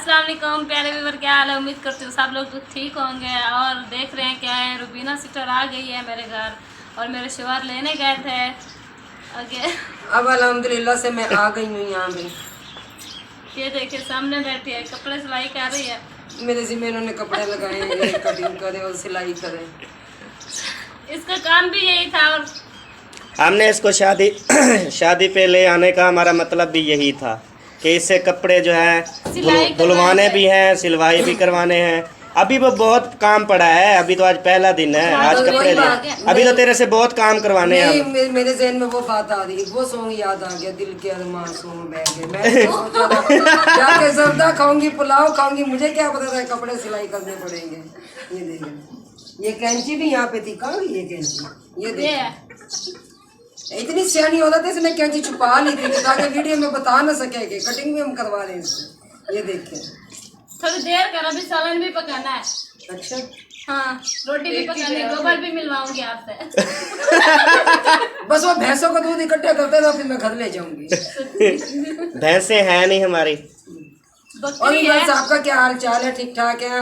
अस्सलाम वालेकुम प्यारे व्यूअर, क्या हाल है। उम्मीद करती हूँ सब लोग ठीक होंगे। और देख रहे हैं क्या है, रुबीना सिस्टर आ गई है मेरे घर और मेरे शोहर लेने गए थे आगे। अब अल्हम्दुलिल्लाह से मैं आ गई हूँ यहाँ भी। ये देखिए सामने बैठी है, कपड़े सिलाई कर रही है। मेरे जिम्मे इन्होंने कपड़े लगाए हैं, ये कटिंग करे और सिलाई करे। इसका काम भी यही था और हमने इसको शादी पे ले आने का हमारा मतलब भी यही था कि इससे कपड़े जो है धुलवाने भी हैं, सिलवाई भी करवाने हैं। अभी वो बहुत काम पड़ा है, अभी तो आज पहला दिन है, आज कपड़े दिए। अभी तो तेरे से बहुत काम करवाने हैं। मेरे ज़हन में वो बात आ रही, वो सॉन्ग याद आ गया, दिल के अरमां सॉन्ग बह गए। मैं सोचा था जाके ज़र्दा खाऊंगी, पुलाव खाऊंगी, मुझे क्या पता था कपड़े सिलाई करने पड़ेंगे। ये देखिए, ये कैंची भी यहाँ पे थी, कहाँ गई ये कैंची? ये देखिए इतनी सियानी औरत है, इसने कैंची छुपा ली थी ताकि वीडियो में बता ना सके कि कटिंग भी हम करवा रहे हैं इससे। ये देखिए थोड़ी देर कर, अभी सालन भी पकाना है। अच्छा हाँ, रोटी भी पकानी है, गोबर भी मिलवाऊंगी आपसे। बस वो भैंसों का दूध इकट्ठा करते ना, फिर मैं घर ले जाऊंगी। भैंसे हैं नहीं हमारी। और बस आपका क्या हाल चाल है? ठीक ठाक है।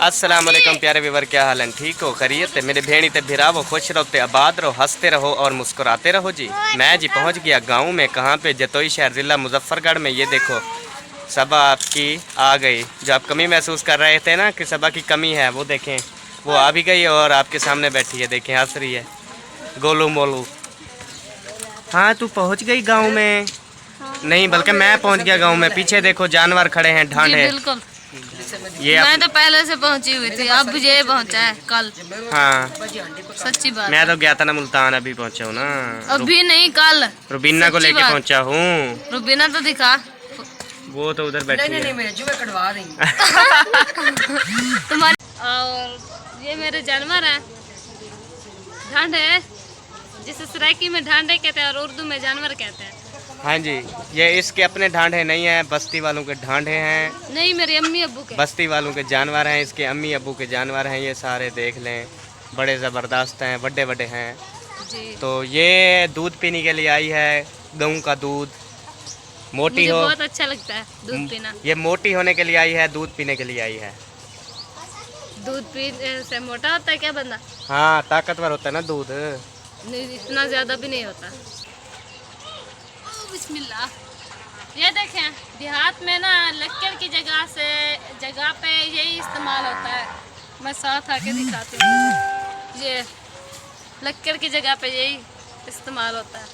अस्सलाम वालेकुम प्यारे व्यूअर, क्या हाल है? ठीक हो? खैरियत है? मेरे भेड़ी ते भिरावो, खुश रहो, आबाद रहो, हंसते रहो और मुस्कुराते रहो जी। मैं जी पहुंच गया गांव में। कहाँ पे? जतोई शहर, ज़िला मुजफ्फरगढ़ में। ये देखो सबा आपकी आ गई। जो आप कमी महसूस कर रहे थे ना कि सबा की कमी है, वो देखें, वो आ भी गई और आपके सामने बैठी है। देखें हंस रही है, गोलू मोलू। हाँ तू पहुँच गई गाँव में? नहीं, बल्कि मैं पहुँच गया गाँव में। पीछे देखो जानवर खड़े हैं, ढांढे। बिल्कुल, ये मैं तो पहले से पहुंची हुई थी, अब ये पहुंचा है कल। हाँ सच्ची बात। मैं तो गया था ना मुल्तान, अभी पहुंचा हूँ ना। अभी नहीं, कल। रुबीना को लेके पहुंचा हूँ। रुबीना तो दिखा, वो तो उधर बैठी है। नहीं मैं जुए कटवा रही हूँ। तुम्हारी। और ये मेरे जानवर है, ढांढ है, जिसे सराइकी में ढांढे कहते हैं और उर्दू में जानवर कहते हैं। हाँ जी, ये इसके अपने ढांढे नहीं हैं, बस्ती वालों के ढांढे हैं। नहीं, मेरे अम्मी अब्बू के। बस्ती वालों के जानवर हैं, इसके अम्मी अब्बू के जानवर हैं। ये सारे देख लें, बड़े ज़बरदस्त हैं, बड़े बड़े हैं जी। तो ये दूध पीने के लिए आई है, गऊ का दूध। मोटी मुझे हो, बहुत अच्छा लगता है दूध पीना। ये मोटी होने के लिए आई है, दूध पीने के लिए आई है। दूध पीने से मोटा होता है क्या बंदा? हाँ, ताकतवर होता है ना दूध। नहीं, इतना ज़्यादा भी नहीं होता। बिस्मिल्लाह। ये देखें, देहात में ना लक्कड़ की जगह पे यही इस्तेमाल होता है। मैं साथ आके दिखाती हूँ। ये लक्कड़ की जगह पे यही इस्तेमाल होता है।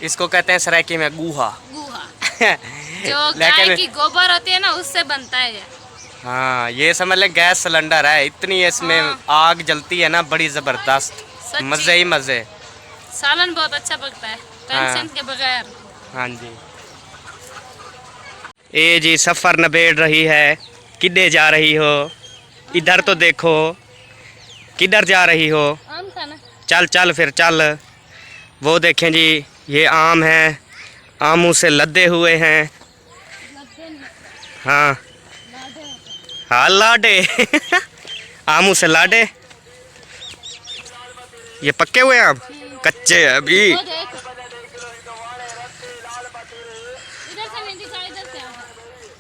इसको कहते हैं सराइकी में गूहा। गूहा जो गाय की गोबर होती है ना, उससे बनता है ये। हाँ, ये समझ ले गैस सिलेंडर है। इतनी इसमें आग जलती है ना, बड़ी ज़बरदस्त, मज़े ही मज़े। सालन बहुत अच्छा पकता है, टेंशन के बगैर। हाँ जी। ए जी सफ़र नबेड़ रही है, किधर जा रही हो? इधर तो देखो, किधर जा रही हो? आम खाना। चल चल फिर चल। वो देखें जी, ये आम है, आमों से लदे हुए हैं। हाँ हाँ, लाडे। आमों से लाडे। ये पक्के हुए आम, कच्चे हैं अभी। वो देख, इधर से नहीं दिखा, इधर से आओ।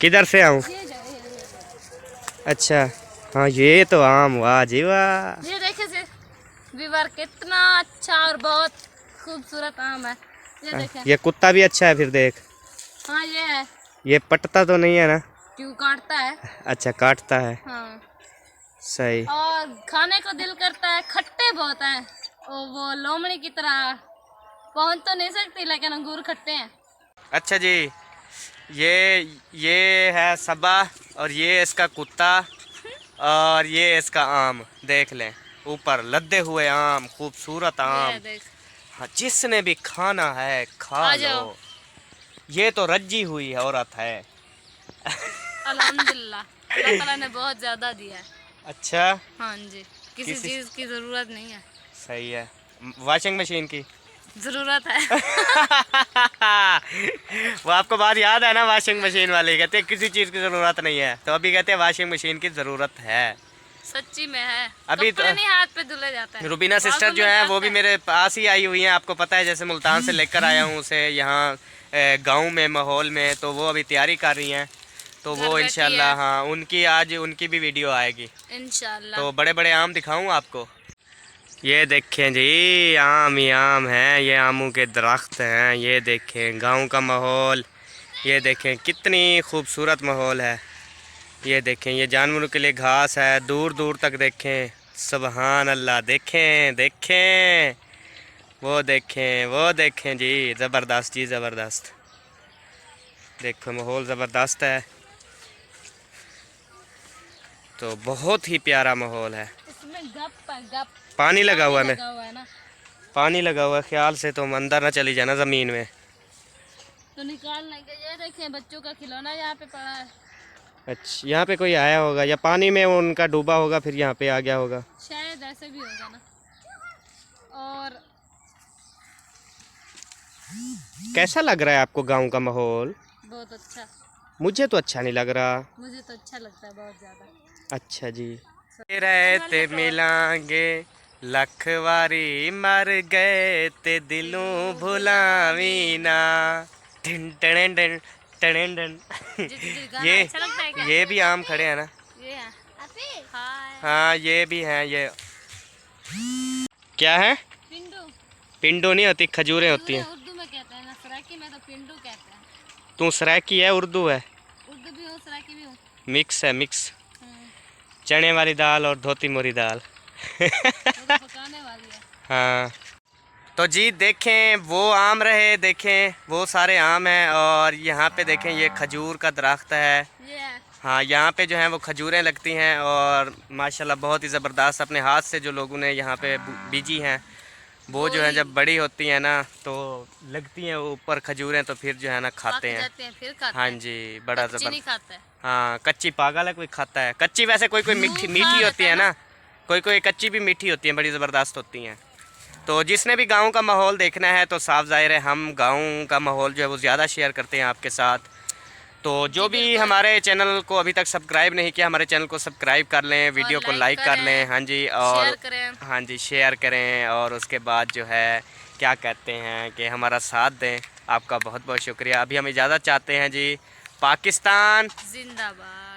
किधर से आऊँ? ये जा, ये। अच्छा हाँ, ये तो आम, वाह जी वाह। ये देखे से विवर कितना अच्छा और बहुत खूबसूरत आम है। ये देखे। ये कुत्ता भी अच्छा है फिर देख। हाँ ये है। ये पटता तो नहीं है ना? क्यों काटता है? अच्छा काटता है, हाँ। सही। और खाने को दिल करता है, खट्टे बहुत हैं और वो लोमड़ी की तरह पहुंच तो नहीं सकती, लेकिन अंगूर खट्टे हैं। अच्छा जी, ये है सबा और ये इसका कुत्ता और ये इसका आम। देख लें, ऊपर लदे हुए आम, खूबसूरत आम। ये देख। हाँ, जिसने भी खाना है खा लो। ये तो रज्जी हुई औरत है। अल्हम्दुलिल्लाह, अल्लाह ताला ने बहुत ज़्यादा दिया है। अच्छा हाँ जी, किसी चीज़ की ज़रूरत नहीं है। सही है। वॉशिंग मशीन की ज़रूरत है। वो आपको बात याद है ना, वॉशिंग मशीन वाले कहते हैं किसी चीज़ की ज़रूरत नहीं है, तो अभी कहते हैं वॉशिंग मशीन की ज़रूरत है। सच्ची में है। अभी तो नहीं, हाथ पे धुले जाता है। रुबीना सिस्टर जो है वो भी मेरे पास ही आई हुई हैं। आपको पता है, जैसे मुल्तान से लेकर आया हूँ उसे यहाँ गांव में माहौल में, तो वो अभी तैयारी कर रही हैं। तो घर वो बैठी इंशाल्लाह है। हाँ उनकी आज उनकी भी वीडियो आएगी। इंशाल्लाह। तो बड़े बड़े आम दिखाऊं आपको। ये देखें जी, आम ही आम हैं, ये आमों के दरख्त हैं। ये देखें गांव का माहौल, ये देखें कितनी खूबसूरत माहौल है। ये देखें ये जानवरों के लिए घास है, दूर दूर तक देखें। सुबहान अल्लाह, देखें देखें वो देखें जी, ज़बरदस्त जी ज़बरदस्त। देखो माहौल ज़बरदस्त है, तो बहुत ही प्यारा माहौल है। इसमें गप पानी लगा हुआ है, लगा हुआ है ना, पानी लगा हुआ है, ख्याल से तुम अंदर ना चली जाना ज़मीन में। तो निकाल लेंगे। ये देखें बच्चों का खिलौना यहाँ पे पड़ा है। अच्छा, यहाँ पे कोई आया होगा या पानी में उनका डूबा होगा, फिर यहाँ पे आ गया होगा। शायद ऐसे भी होगा ना। और कैसा लग रहा है आपको गांव का माहौल? बहुत अच्छा। मुझे तो अच्छा नहीं लग रहा। मुझे तो अच्छा लगता है बहुत ज़्यादा। अच्छा जी। रहते मिलांगे लखवारी, मर गए ते दिलों भुलावी ना। टिन टन टन टन टन। ये अच्छा लगता है क्या? ये भी आम खड़े हैं ना? ये है। हाय। हाँ ये भी हैं। ये क्या है? पिंडू। पिंडो नहीं होती, खजूरें होती हैं। उर्दू में कहते हैं ना, सराकी में तो पिंडू कहते हैं। तू सराकी है, उर्दू है? उर्दू भी हूँ सराकी भी हूँ। मिक्स है, मिक्स। चने वाली दाल और धोती मोरी दाल। वो तो पकाने वाली है। हाँ तो जी देखें वो आम रहे, देखें वो सारे आम हैं, और यहाँ पे देखें ये खजूर का दरख्त है। ये है। हाँ यहाँ पे जो है वो खजूरें लगती हैं, और माशाल्लाह बहुत ही ज़बरदस्त अपने हाथ से जो लोगों ने यहाँ पे बीजी हैं, वो जो है जब बड़ी होती हैं ना तो लगती हैं ऊपर खजूरें, तो फिर जो है ना खाते हैं। जाते हैं फिर खाते हाँ हैं। जी, बड़ा कच्ची नहीं ज़बरदस्त। खाता है। हाँ कच्ची पागल है कोई खाता है कच्ची, वैसे कोई कोई मीठी मीठी होती है ना, कोई कोई कच्ची भी मीठी होती है, बड़ी ज़बरदस्त होती हैं। तो जिसने भी गांव का माहौल देखना है तो साफ ज़ाहिर है हम गांव का माहौल जो है वो ज़्यादा शेयर करते हैं आपके साथ। तो जो भी हमारे चैनल को अभी तक सब्सक्राइब नहीं किया, हमारे चैनल को सब्सक्राइब कर लें, वीडियो को लाइक कर लें। हाँ जी, और शेयर करें। हाँ जी शेयर करें, और उसके बाद जो है क्या कहते हैं कि हमारा साथ दें। आपका बहुत बहुत शुक्रिया। अभी हम इजाज़त चाहते हैं जी। पाकिस्तान जिंदाबाद।